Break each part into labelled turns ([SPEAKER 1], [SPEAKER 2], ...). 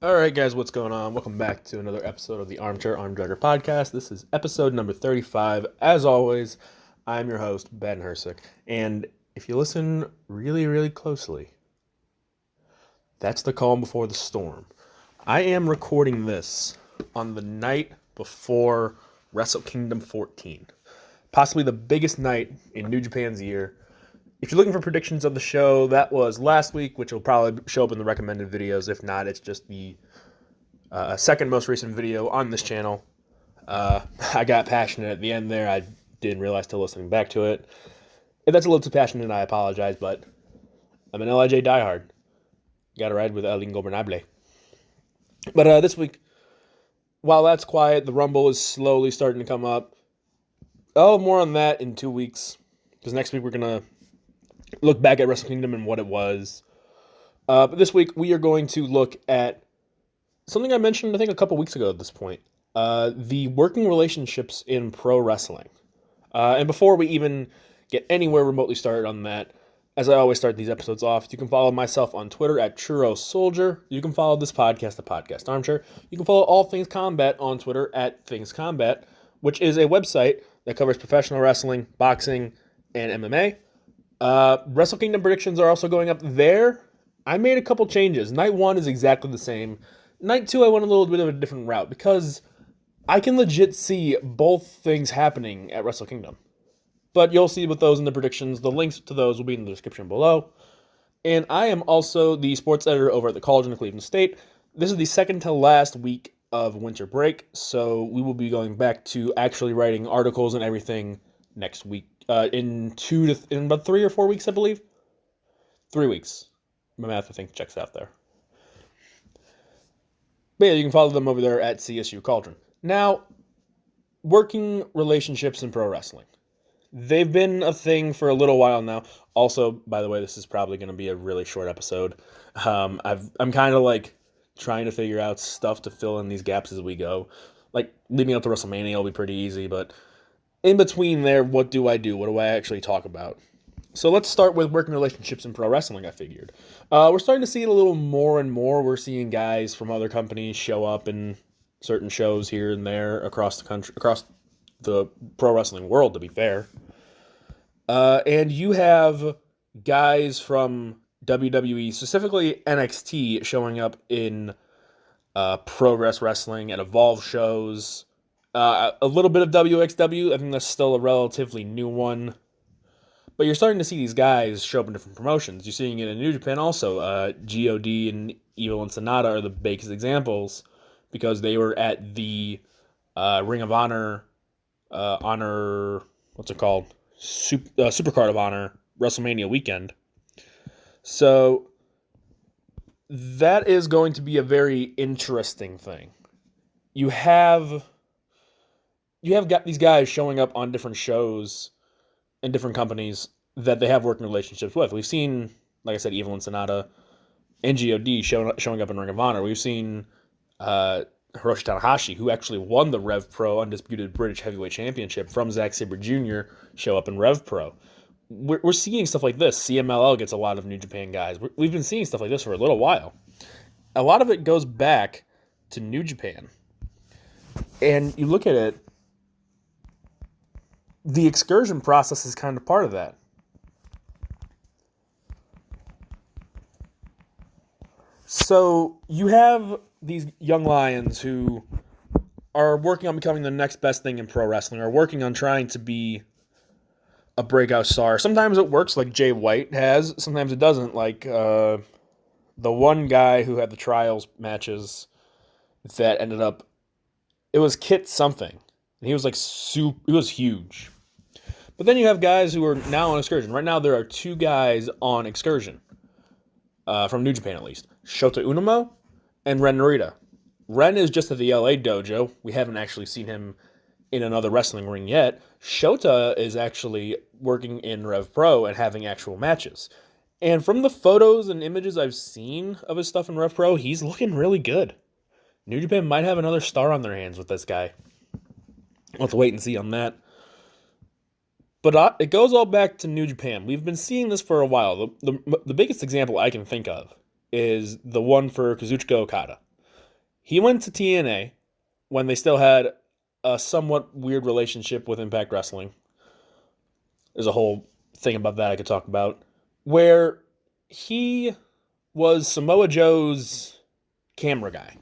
[SPEAKER 1] All right, guys, what's going on? Welcome back to another episode of the Armchair Armdrager podcast. This is episode number 35. As always, I'm your host, Ben Hersick. And if you listen really, really closely, that's the calm before the storm. I am recording this on the night before Wrestle Kingdom 14, possibly the biggest night in New Japan's year. If you're looking for predictions of the show, that was last week, which will probably show up in the recommended videos. If not, it's just the second most recent video on this channel. I got passionate at the end there. I didn't realize till listening back to it. If that's a little too passionate, I apologize, but I'm an LIJ diehard. Got to ride with El Ingobernable. But this week, while that's quiet, the Rumble is slowly starting to come up. I'll have more on that in 2 weeks, because next week we're going to look back at Wrestle Kingdom and what it was. But this week we are going to look at something I mentioned, I think, a couple weeks ago at this point. The working relationships in pro wrestling. And before we even get anywhere remotely started on that, as I always start these episodes off, you can follow myself on Twitter at Churro Soldier. You can follow this podcast, the Podcast Armchair. You can follow All Things Combat on Twitter at Things Combat, which is a website that covers professional wrestling, boxing, and MMA. Wrestle Kingdom predictions are also going up there. I made a couple changes. Night 1 is exactly the same. Night 2, I went a little bit of a different route because I can legit see both things happening at Wrestle Kingdom. But you'll see with those in the predictions. The links to those will be in the description below. And I am also the sports editor over at the Cauldron of Cleveland State. This is the second to last week of winter break, so we will be going back to actually writing articles and everything next week. In about 3 or 4 weeks, I believe. 3 weeks. My math, I think, checks out there. But yeah, you can follow them over there at CSU Cauldron. Now, working relationships in pro wrestling. They've been a thing for a little while now. Also, by the way, this is probably going to be a really short episode. I'm kind of like trying to figure out stuff to fill in these gaps as we go. Like, leading up to WrestleMania will be pretty easy, but in between there, what do I do? What do I actually talk about? So let's start with working relationships in pro wrestling, I figured. We're starting to see it a little more and more. We're seeing guys from other companies show up in certain shows here and there across the country, across the pro wrestling world, to be fair. And you have guys from WWE, specifically NXT, showing up in Progress Wrestling and Evolve shows. A little bit of WXW. I think that's still a relatively new one. But you're starting to see these guys show up in different promotions. You're seeing it in New Japan also. God and Evil and Sonata are the biggest examples because they were at the Ring of Honor, what's it called? Supercard of Honor WrestleMania weekend. So that is going to be a very interesting thing. You have got these guys showing up on different shows and different companies that they have working relationships with. We've seen, like I said, Evil and Sonata and God showing up in Ring of Honor. We've seen Hiroshi Tanahashi, who actually won the Rev Pro Undisputed British Heavyweight Championship from Zack Sabre Jr., show up in Rev Pro. We're seeing stuff like this. CMLL gets a lot of New Japan guys. We've been seeing stuff like this for a little while. A lot of it goes back to New Japan. And you look at it, the excursion process is kind of part of that. So you have these young lions who are working on becoming the next best thing in pro wrestling, are working on trying to be a breakout star. Sometimes it works like Jay White has. Sometimes it doesn't, like the one guy who had the trials matches that ended up, it was Kit something. And he was like he was huge. But then you have guys who are now on excursion. Right now there are 2 guys on excursion. From New Japan at least. Shota Umino and Ren Narita. Ren is just at the LA dojo. We haven't actually seen him in another wrestling ring yet. Shota is actually working in Rev Pro and having actual matches. And from the photos and images I've seen of his stuff in Rev Pro, he's looking really good. New Japan might have another star on their hands with this guy. We'll have to wait and see on that. But it goes all back to New Japan. We've been seeing this for a while. The biggest example I can think of is the one for Kazuchika Okada. He went to TNA when they still had a somewhat weird relationship with Impact Wrestling. There's a whole thing about that I could talk about, where he was Samoa Joe's camera guy.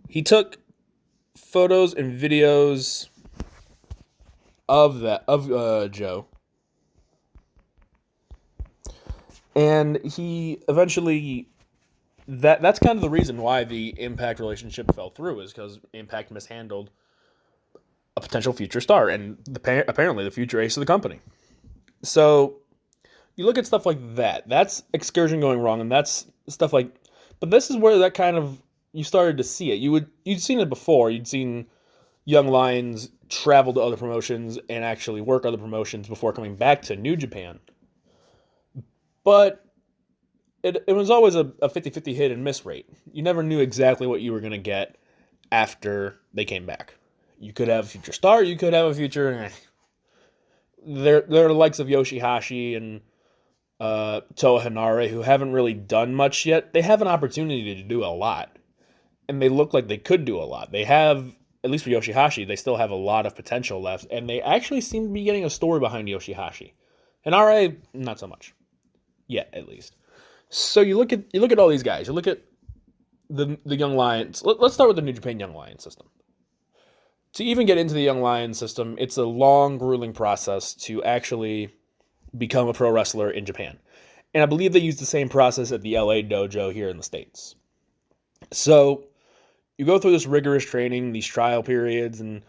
[SPEAKER 1] He took photos and videos of Joe, and he eventually that's kind of the reason why the Impact relationship fell through, is because Impact mishandled a potential future star and apparently the future ace of the company. So you look at stuff like that. That's excursion going wrong, and that's stuff like. But this is where that kind of you started to see it. You'd seen it before. You'd seen young lions travel to other promotions and actually work other promotions before coming back to New Japan. But it was always a 50-50 hit and miss rate. You never knew exactly what you were going to get after they came back. You could have a future star, you could have a future. They're the likes of Yoshihashi and Toa Henare, who haven't really done much yet. They have an opportunity to do a lot, and they look like they could do a lot. They have, at least for Yoshihashi, they still have a lot of potential left, and they actually seem to be getting a story behind Yoshihashi. Henare, not so much yet, at least. So you look at all these guys. You look at the Young Lions. Let's start with the New Japan Young Lions system. To even get into the Young Lions system, it's a long, grueling process to actually become a pro wrestler in Japan. And I believe they use the same process at the LA dojo here in the States. So you go through this rigorous training, these trial periods, and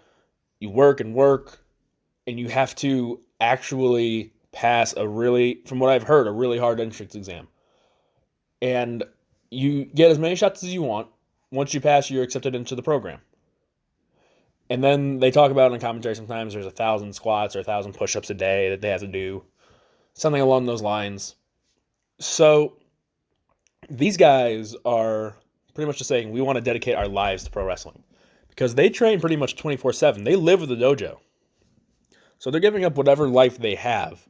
[SPEAKER 1] you work, and you have to actually pass from what I've heard, a really hard entrance exam. And you get as many shots as you want. Once you pass, you're accepted into the program. And then they talk about in commentary sometimes there's 1,000 squats or 1,000 push-ups a day that they have to do. Something along those lines. So these guys are pretty much just saying, we want to dedicate our lives to pro wrestling. Because they train pretty much 24/7. They live with the dojo. So they're giving up whatever life they have,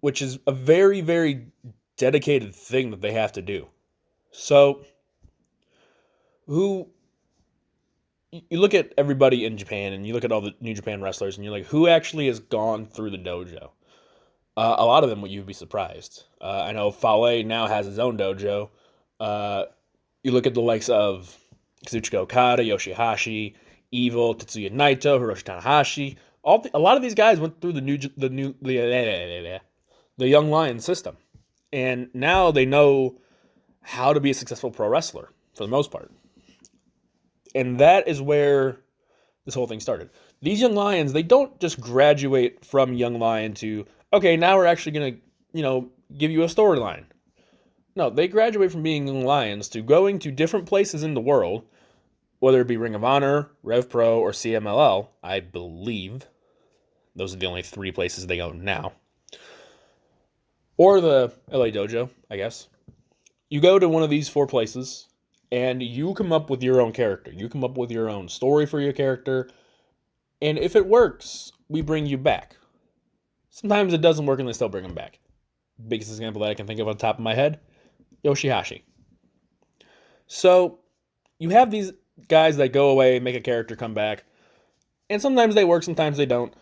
[SPEAKER 1] which is a very, very dedicated thing that they have to do. So you look at everybody in Japan, and you look at all the New Japan wrestlers, and you're like, who actually has gone through the dojo? A lot of them, you'd be surprised. I know Fale now has his own dojo. You look at the likes of Kazuchika Okada, Yoshihashi, Evil, Tetsuya Naito, Hiroshi Tanahashi. A lot of these guys went through the Young Lions system, and now they know how to be a successful pro wrestler for the most part. And that is where this whole thing started. These Young Lions, they don't just graduate from Young Lion to, okay, now we're actually going to, give you a storyline. No, they graduate from being Young Lions to going to different places in the world, whether it be Ring of Honor, Rev Pro, or CMLL, I believe. Those are the only 3 places they go now. Or the LA Dojo, I guess. You go to one of these 4 places, and you come up with your own character. You come up with your own story for your character. And if it works, we bring you back. Sometimes it doesn't work and they still bring them back. Biggest example that I can think of on the top of my head, Yoshihashi. So you have these guys that go away, make a character come back. And sometimes they work, sometimes they don't.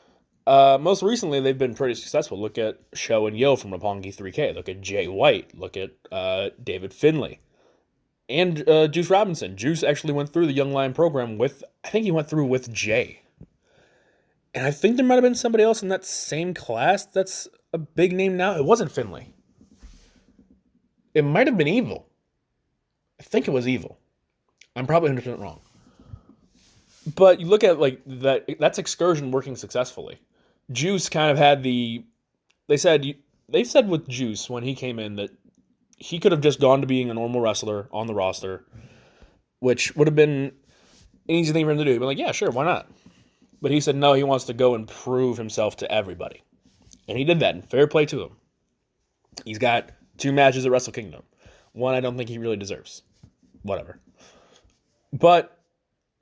[SPEAKER 1] Most recently, they've been pretty successful. Look at Sho and Yo from Roppongi 3K. Look at Jay White. Look at David Finlay. And Juice Robinson. Juice actually went through the Young Lion program I think he went through with Jay. And I think there might have been somebody else in that same class that's a big name now. It wasn't Finlay. It might have been Evil. I think it was Evil. I'm probably 100% wrong. But you look at that's Excursion working successfully. Juice kind of had they said with Juice when he came in that he could have just gone to being a normal wrestler on the roster, which would have been an easy thing for him to do. He'd be like, yeah, sure, why not? But he said no, he wants to go and prove himself to everybody. And he did that, and fair play to him. He's got 2 matches at Wrestle Kingdom. One I don't think he really deserves. Whatever. But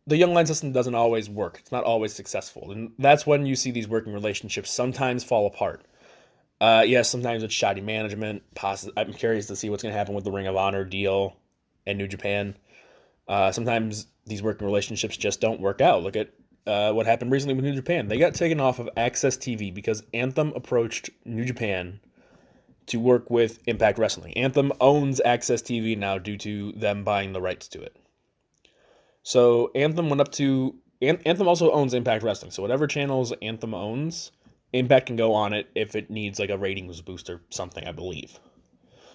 [SPEAKER 1] the Young Lion system doesn't always work. It's not always successful. And that's when you see these working relationships sometimes fall apart. Yes, sometimes it's shoddy management. I'm curious to see what's going to happen with the Ring of Honor deal and New Japan. Sometimes these working relationships just don't work out. Look at what happened recently with New Japan. They got taken off of Access TV because Anthem approached New Japan to work with Impact Wrestling. Anthem owns Access TV now due to them buying the rights to it. So Anthem went up to Anthem also owns Impact Wrestling. So whatever channels Anthem owns, Impact can go on it if it needs like a ratings boost or something, I believe.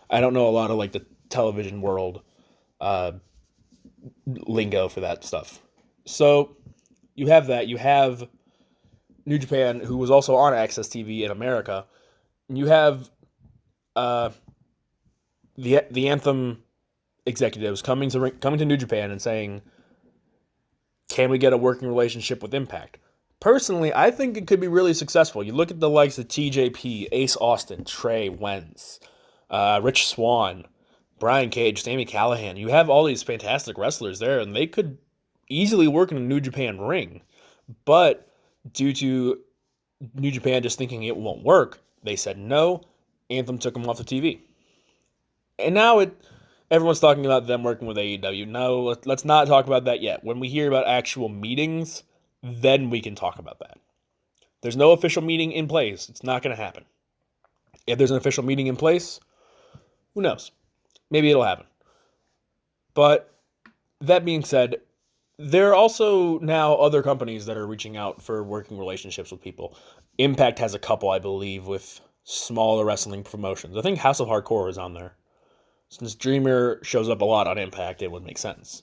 [SPEAKER 1] I don't know a lot of like the television world lingo for that stuff. So you have that. You have New Japan, who was also on Access TV in America. And you have the Anthem executives coming to New Japan and saying, "Can we get a working relationship with Impact?" Personally, I think it could be really successful. You look at the likes of TJP, Ace Austin, Trey Wentz, Rich Swann, Brian Cage, Sami Callihan. You have all these fantastic wrestlers there, and they could easily work in a New Japan ring. But due to New Japan just thinking it won't work, they said no. Anthem took them off the TV. And now everyone's talking about them working with AEW. No, let's not talk about that yet. When we hear about actual meetings, then we can talk about that. There's no official meeting in place. It's not going to happen. If there's an official meeting in place, who knows? Maybe it'll happen. But that being said, there are also now other companies that are reaching out for working relationships with people. Impact has a couple, I believe, with smaller wrestling promotions. I think House of Hardcore is on there. Since Dreamer shows up a lot on Impact, it would make sense.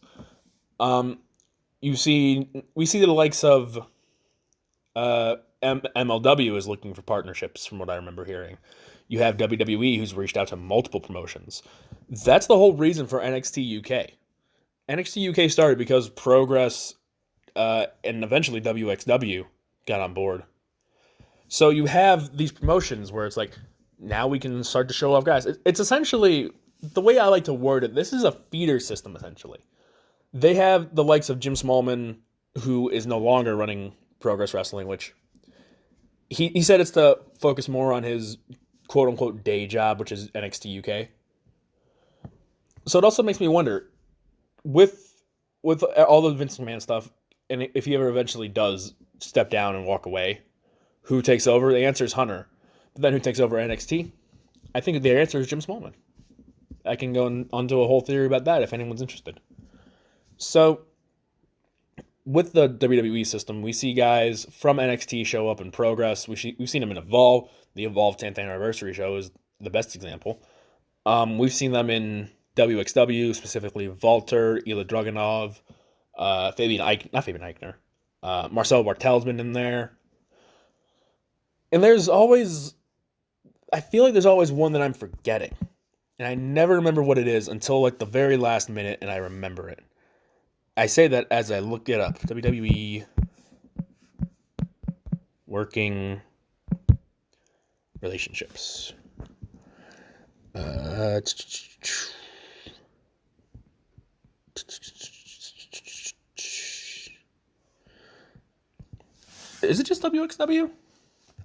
[SPEAKER 1] We see the likes of MLW is looking for partnerships, from what I remember hearing. You have WWE, who's reached out to multiple promotions. That's the whole reason for NXT UK. NXT UK started because Progress and eventually WXW got on board. So you have these promotions where it's like, now we can start to show off guys. It's essentially, the way I like to word it, this is a feeder system, essentially. They have the likes of Jim Smallman, who is no longer running Progress Wrestling, which he said it's to focus more on his quote-unquote day job, which is NXT UK. So it also makes me wonder, with all the Vince McMahon stuff, and if he ever eventually does step down and walk away, who takes over? The answer is Hunter. But then who takes over NXT? I think the answer is Jim Smallman. I can go onto a whole theory about that if anyone's interested. So, with the WWE system, we see guys from NXT show up in Progress. We've seen them in Evolve. The Evolve 10th Anniversary show is the best example. We've seen them in WXW, specifically Walter, Ilya Dragunov, Fabian Eichner. Marcel Bartel's been in there. And I feel like there's always one that I'm forgetting. And I never remember what it is until like the very last minute, and I remember it. I say that as I look it up. WWE working relationships. Is it just WXW?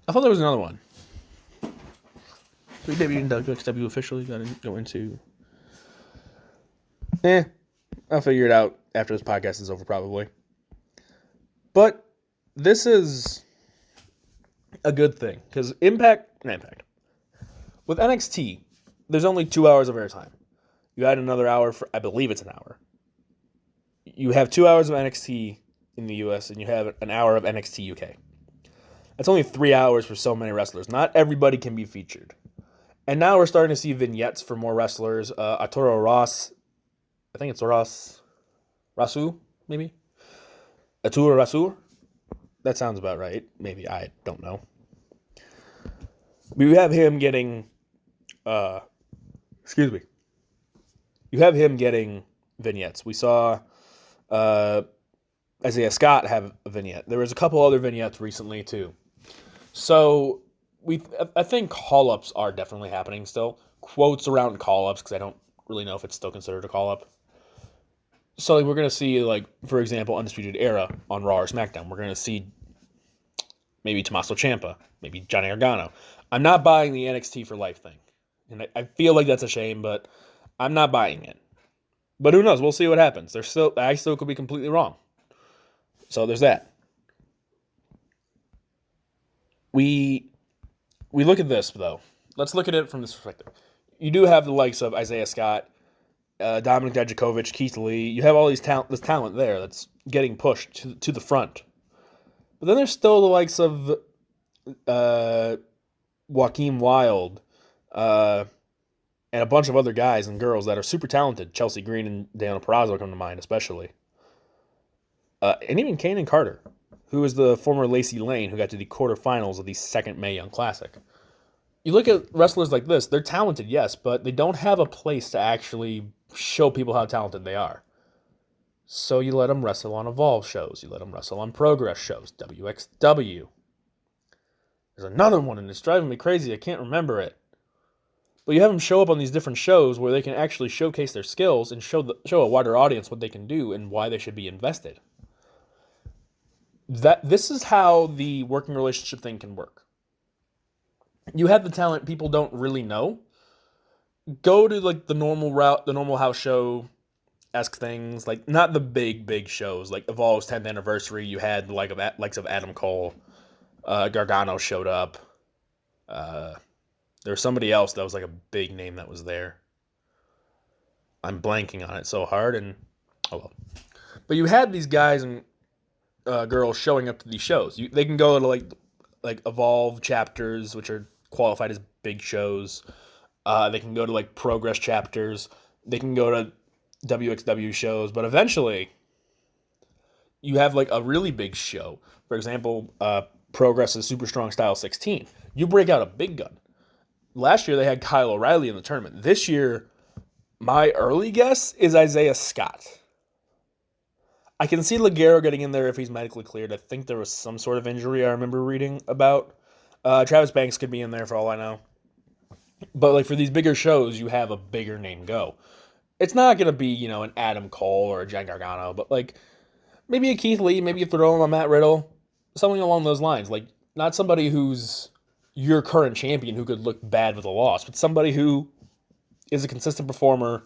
[SPEAKER 1] I thought there was another one. WWE and WXW officially got to go into. I'll figure it out after this podcast is over, probably. But this is a good thing, because Impact. With NXT, there's only 2 hours of airtime. You add another hour for, I believe it's an hour. You have 2 hours of NXT in the US, and you have an hour of NXT UK. That's only 3 hours for so many wrestlers. Not everybody can be featured. And now we're starting to see vignettes for more wrestlers. Arturo Ross, I think it's Rasu, maybe? Arturo Rasu? That sounds about right. Maybe, I don't know. We have him getting, You have him getting vignettes. We saw Isaiah Scott have a vignette. There was a couple other vignettes recently, too. So, I think call-ups are definitely happening still. Quotes around call-ups, because I don't really know if it's still considered a call-up. So we're going to see, for example, Undisputed Era on Raw or SmackDown. We're going to see maybe Tommaso Ciampa, maybe Johnny Gargano. I'm not buying the NXT for Life thing. And I feel like that's a shame, but I'm not buying it. But who knows? We'll see what happens. I still could be completely wrong. So there's that. We look at this though. Let's look at it from this perspective. You do have the likes of Isaiah Scott, Dominic Dijakovic, Keith Lee. You have all this talent there that's getting pushed to the front. But then there's still the likes of Joaquin Wilde, and a bunch of other guys and girls that are super talented. Chelsea Green and Daniel Peraza come to mind, especially. And even Kanan Carter, who is the former Lacey Lane, who got to the quarterfinals of the second Mae Young Classic. You look at wrestlers like this, they're talented, yes, but they don't have a place to actually show people how talented they are. So you let them wrestle on Evolve shows. You let them wrestle on Progress shows. WXW. There's another one, and it's driving me crazy. I can't remember it. But you have them show up on these different shows where they can actually showcase their skills and show a wider audience what they can do and why they should be invested. This is how the working relationship thing can work. You have the talent people don't really know. Go to like the normal route, the normal house show-esque things, like not the big shows. Like Evolve's 10th anniversary, you had the likes of Adam Cole, Gargano showed up. There was somebody else that was like a big name that was there. I'm blanking on it so hard, and oh well. But you had these guys and girls showing up to these shows. They can go to like Evolve chapters, which are qualified as big shows. They can go to like Progress chapters. They can go to WXW shows. But eventually, you have like a really big show. For example, Progress's Super Strong Style 16. You break out a big gun. Last year, they had Kyle O'Reilly in the tournament. This year, my early guess is Isaiah Scott. I can see Ligero getting in there if he's medically cleared. I think there was some sort of injury I remember reading about. Travis Banks could be in there for all I know. But like for these bigger shows, you have a bigger name go. It's not going to be, an Adam Cole or a Jen Gargano, but like maybe a Keith Lee, maybe you throw him on Matt Riddle, something along those lines. Like not somebody who's your current champion who could look bad with a loss, but somebody who is a consistent performer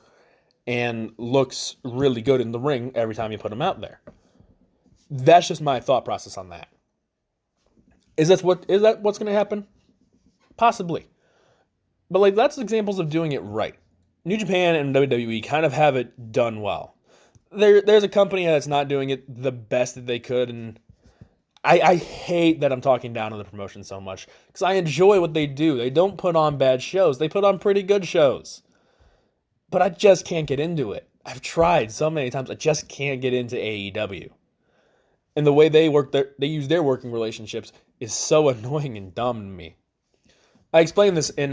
[SPEAKER 1] and looks really good in the ring every time you put him out there. That's just my thought process on that. Is that what's going to happen? Possibly. But like that's examples of doing it right. New Japan and WWE kind of have it done well. There's a company that's not doing it the best that they could, and I hate that I'm talking down on the promotion so much because I enjoy what they do. They don't put on bad shows. They put on pretty good shows. But I just can't get into it. I've tried so many times. I just can't get into AEW. And the way they use their working relationships is so annoying and dumb to me. I explained this in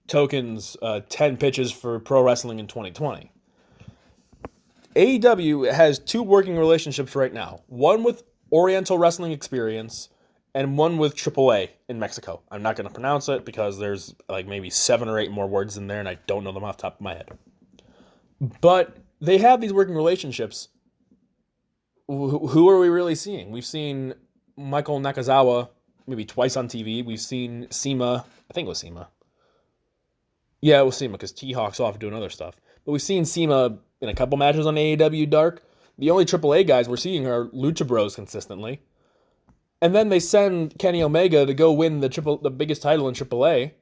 [SPEAKER 1] Token's 10 pitches for pro wrestling in 2020. AEW has two working relationships right now. One with Oriental Wrestling Experience and one with AAA in Mexico. I'm not going to pronounce it because there's like maybe 7 or 8 more words in there and I don't know them off the top of my head. But they have these working relationships. Who are we really seeing? We've seen Michael Nakazawa maybe twice on TV. We've seen CIMA. I think it was CIMA. Yeah, it was CIMA because T-Hawk's off doing other stuff. But we've seen CIMA in a couple matches on AEW Dark. The only AAA guys we're seeing are Lucha Bros consistently. And then they send Kenny Omega to go win the biggest title in AAA.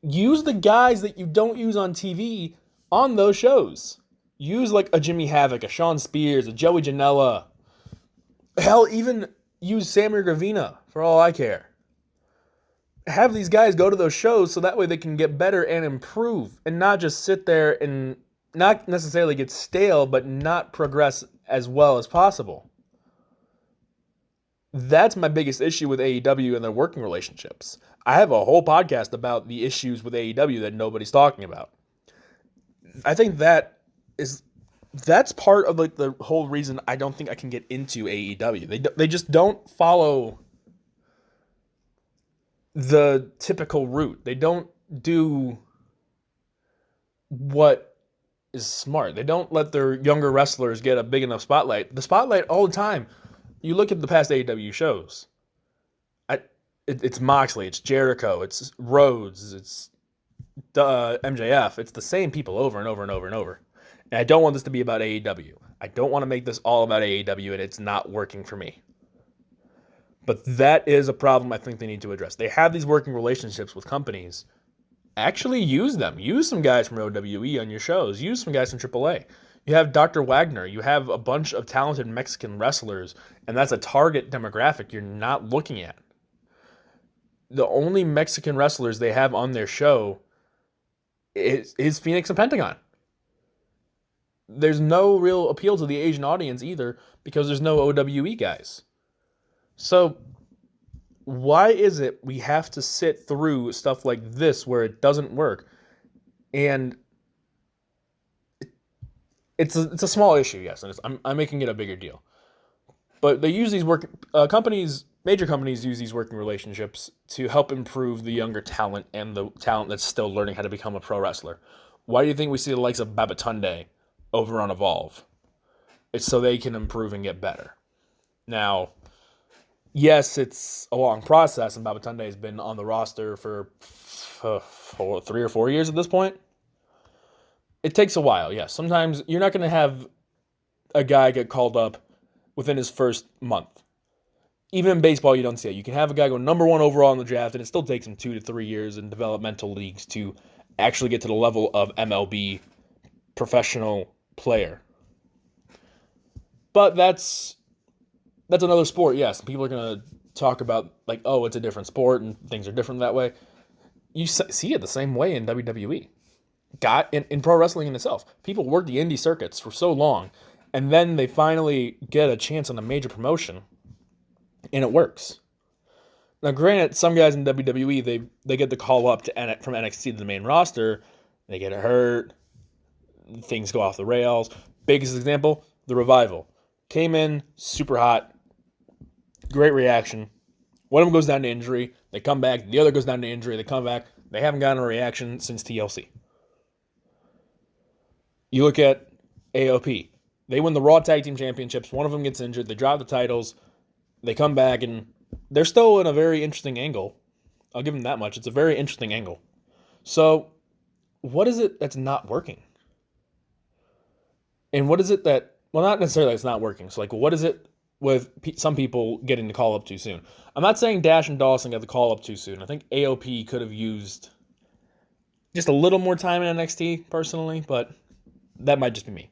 [SPEAKER 1] Use the guys that you don't use on TV on those shows. Use like a Jimmy Havoc, a Shawn Spears, a Joey Janela. Hell, even use Sammy Gravina for all I care. Have these guys go to those shows so that way they can get better and improve and not just sit there and not necessarily get stale, but not progress as well as possible. That's my biggest issue with AEW and their working relationships. I have a whole podcast about the issues with AEW that nobody's talking about. I think that's part of like the whole reason I don't think I can get into AEW. They just don't follow the typical route. They don't do what is smart. They don't let their younger wrestlers get a big enough spotlight. The spotlight all the time. You look at the past AEW shows. It's Moxley, it's Jericho, it's Rhodes, it's MJF, it's the same people over and over and over and over. And I don't want this to be about AEW. I don't want to make this all about AEW, and it's not working for me. But that is a problem I think they need to address. They have these working relationships with companies. Actually use them. Use some guys from OWE on your shows. Use some guys from AAA. You have Dr. Wagner. You have a bunch of talented Mexican wrestlers, and that's a target demographic you're not looking at. The only Mexican wrestlers they have on their show is Phoenix and Pentagon. There's no real appeal to the Asian audience either because there's no OWE guys. So why is it we have to sit through stuff like this where it doesn't work? And it's a small issue, yes, and I'm making it a bigger deal. But they use these major companies use these working relationships to help improve the younger talent and the talent that's still learning how to become a pro wrestler. Why do you think we see the likes of Babatunde over on Evolve? It's so they can improve and get better. Now, yes, it's a long process, and Babatunde has been on the roster for 3 or 4 years at this point. It takes a while, yes. Sometimes you're not going to have a guy get called up within his first month. Even in baseball, you don't see it. You can have a guy go number 1 overall in the draft, and it still takes him 2 to 3 years in developmental leagues to actually get to the level of MLB professional player. But that's another sport, yes. People are going to talk about, like, oh, it's a different sport and things are different that way. You see it the same way in WWE. In pro wrestling in itself. People work the indie circuits for so long, and then they finally get a chance on a major promotion, and it works. Now, granted, some guys in WWE, they get the call up from NXT to the main roster, they get hurt, things go off the rails. Biggest example, The Revival. Came in, super hot, great reaction. One of them goes down to injury, they come back. The other goes down to injury, they come back. They haven't gotten a reaction since TLC. You look at AOP. They win the Raw Tag Team Championships. One of them gets injured. They drop the titles. They come back, and they're still in a very interesting angle. I'll give them that much. It's a very interesting angle. So, what is it that's not working? And what is it that, well, not necessarily it's not working. So, like, what is it with some people getting the call up too soon? I'm not saying Dash and Dawson got the call up too soon. I think AOP could have used just a little more time in NXT, personally, but that might just be me.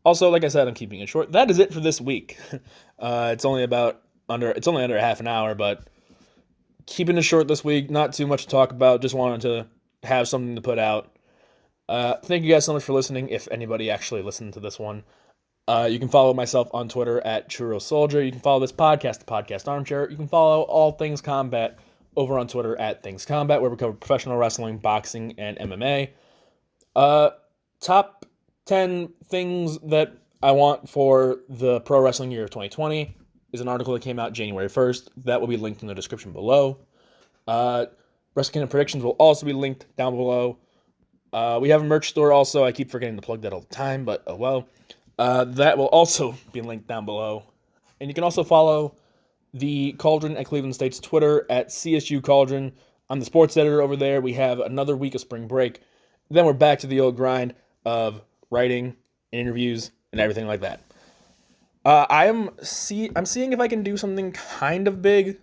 [SPEAKER 1] Also, like I said, I'm keeping it short. That is it for this week. It's only under a half an hour, but keeping it short this week. Not too much to talk about. Just wanted to have something to put out. Thank you guys so much for listening. If anybody actually listened to this one, you can follow myself on Twitter at Churro Soldier. You can follow this podcast, the Podcast Armchair. You can follow All Things Combat over on Twitter at Things Combat, where we cover professional wrestling, boxing, and MMA. Top 10 things that I want for the pro wrestling year of 2020 is an article that came out January 1st. That will be linked in the description below. Wrestle Kingdom predictions will also be linked down below. We have a merch store also. I keep forgetting to plug that all the time, but oh well. That will also be linked down below. And you can also follow the Cauldron at Cleveland State's Twitter at CSU Cauldron. I'm the sports editor over there. We have another week of spring break. Then we're back to the old grind of writing, interviews, and everything like that. I'm seeing if I can do something kind of big.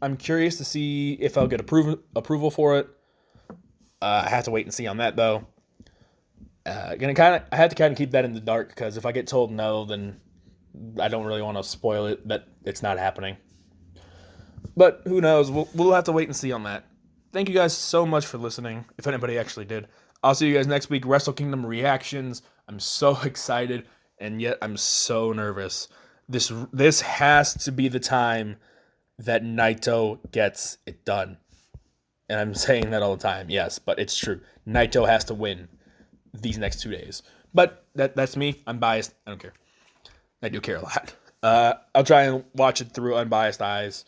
[SPEAKER 1] I'm curious to see if I'll get approval for it. I have to wait and see on that though. I have to kind of keep that in the dark because if I get told no, then I don't really want to spoil it that it's not happening. But who knows? We'll have to wait and see on that. Thank you guys so much for listening, if anybody actually did. I'll see you guys next week. Wrestle Kingdom reactions. I'm so excited, and yet I'm so nervous. This has to be the time that Naito gets it done. And I'm saying that all the time, yes, but it's true. Naito has to win these next 2 days. But that's me. I'm biased. I don't care. I do care a lot. I'll try and watch it through unbiased eyes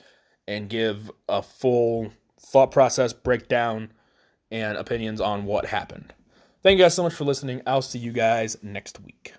[SPEAKER 1] and give a full thought process, breakdown, and opinions on what happened. Thank you guys so much for listening. I'll see you guys next week.